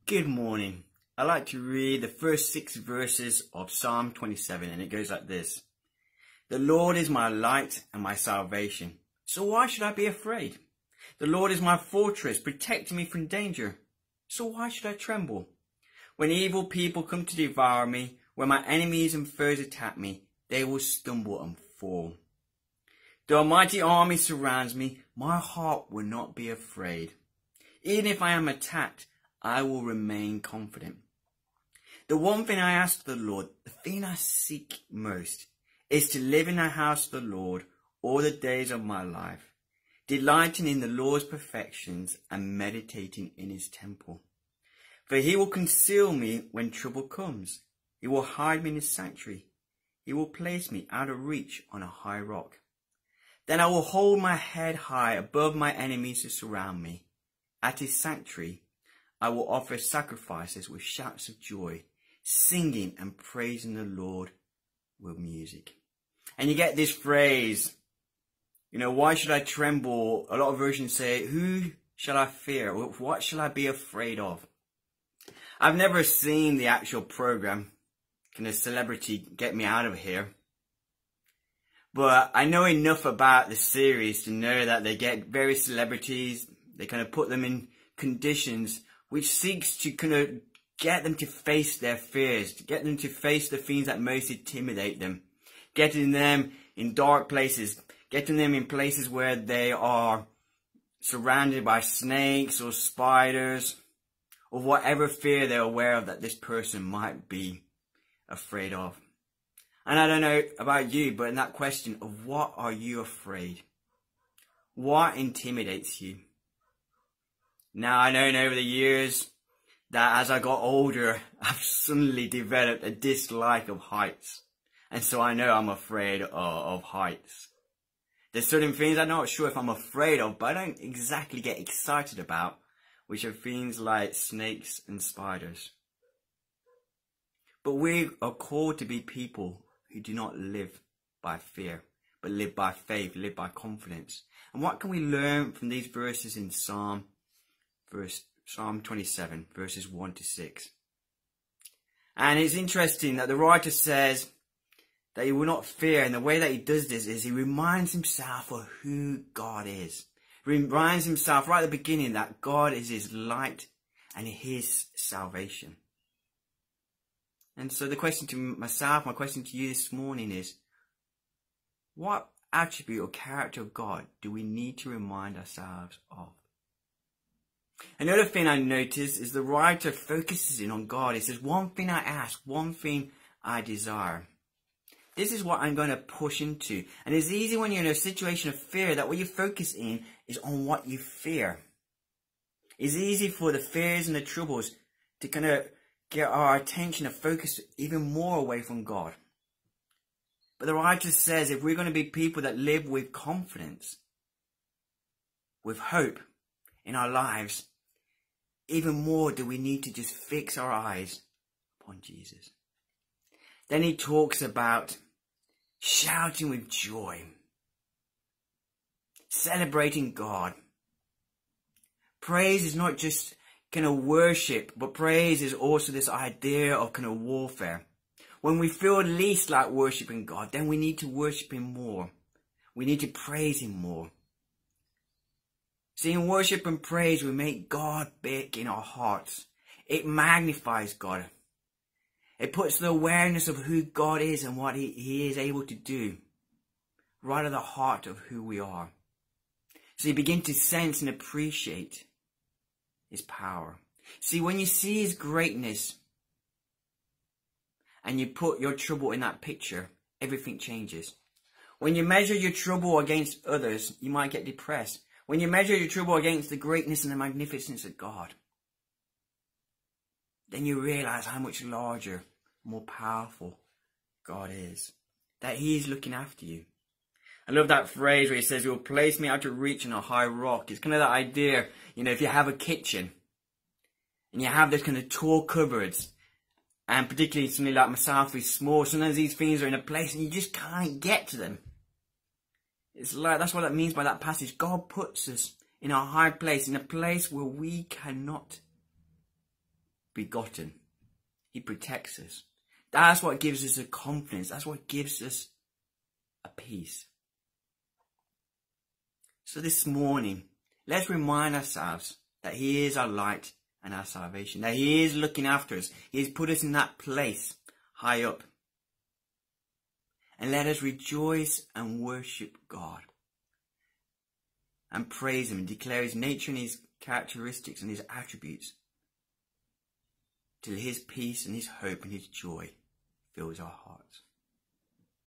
Good morning. I'd like to read the first 6 verses of Psalm 27, and it goes like this. The Lord is my light and my salvation, so why should I be afraid? The Lord is my fortress, protecting me from danger, so why should I tremble? When evil people come to devour me, when my enemies and foes attack me, they will stumble and fall. Though a mighty army surrounds me, my heart will not be afraid. Even if I am attacked, I will remain confident. The one thing I ask the Lord, the thing I seek most, is to live in the house of the Lord all the days of my life, delighting in the Lord's perfections and meditating in his temple. For he will conceal me when trouble comes. He will hide me in his sanctuary. He will place me out of reach on a high rock. Then I will hold my head high above my enemies who surround me. At his sanctuary, I will offer sacrifices with shouts of joy, singing and praising the Lord with music. And you get this phrase, why should I tremble? A lot of versions say, who shall I fear? What shall I be afraid of? I've never seen the actual program. Can a celebrity get me out of here? But I know enough about the series to know that they get various celebrities, they kind of put them in conditions which seeks to kind of get them to face their fears, to get them to face the things that most intimidate them, getting them in dark places, getting them in places where they are surrounded by snakes or spiders, or whatever fear they're aware of that this person might be afraid of. And I don't know about you, but in that question of what are you afraid? What intimidates you? Now, I know over the years that as I got older, I've suddenly developed a dislike of heights. And so I know I'm afraid of heights. There's certain things I'm not sure if I'm afraid of, but I don't exactly get excited about, which are things like snakes and spiders. But we are called to be people who do not live by fear, but live by faith, live by confidence. And what can we learn from these verses in Psalm 27, verses 1 to 6. And it's interesting that the writer says that he will not fear, and the way that he does this is he reminds himself of who God is. He reminds himself right at the beginning that God is his light and his salvation. And so the question to myself, my question to you this morning is, what attribute or character of God do we need to remind ourselves of? Another thing I notice is the writer focuses in on God. He says, one thing I ask, one thing I desire. This is what I'm going to push into. And it's easy when you're in a situation of fear that what you focus in is on what you fear. It's easy for the fears and the troubles to kind of get our attention and focus even more away from God. But the writer says if we're going to be people that live with confidence, with hope in our lives, even more do we need to just fix our eyes upon Jesus. Then he talks about shouting with joy, celebrating God. Praise is not just kind of worship, but praise is also this idea of kind of warfare. When we feel least like worshiping God, then we need to worship him more. We need to praise him more. See, in worship and praise, we make God big in our hearts. It magnifies God. It puts the awareness of who God is and what he is able to do right at the heart of who we are. So you begin to sense and appreciate his power. See, when you see his greatness and you put your trouble in that picture, everything changes. When you measure your trouble against others, you might get depressed. When you measure your trouble against the greatness and the magnificence of God, then you realize how much larger, more powerful God is. That he is looking after you. I love that phrase where he says, he will place me out of reach on a high rock. It's kind of that idea, if you have a kitchen and you have those kind of tall cupboards, and particularly something like myself is small, sometimes these things are in a place and you just can't get to them. It's like, that's what that means by that passage. God puts us in a high place, in a place where we cannot begotten. He protects us. That's what gives us a confidence. That's what gives us a peace. So this morning, let's remind ourselves that he is our light and our salvation, that he is looking after us. He has put us in that place high up. And let us rejoice and worship God and praise him and declare his nature and his characteristics and his attributes till his peace and his hope and his joy fills our hearts.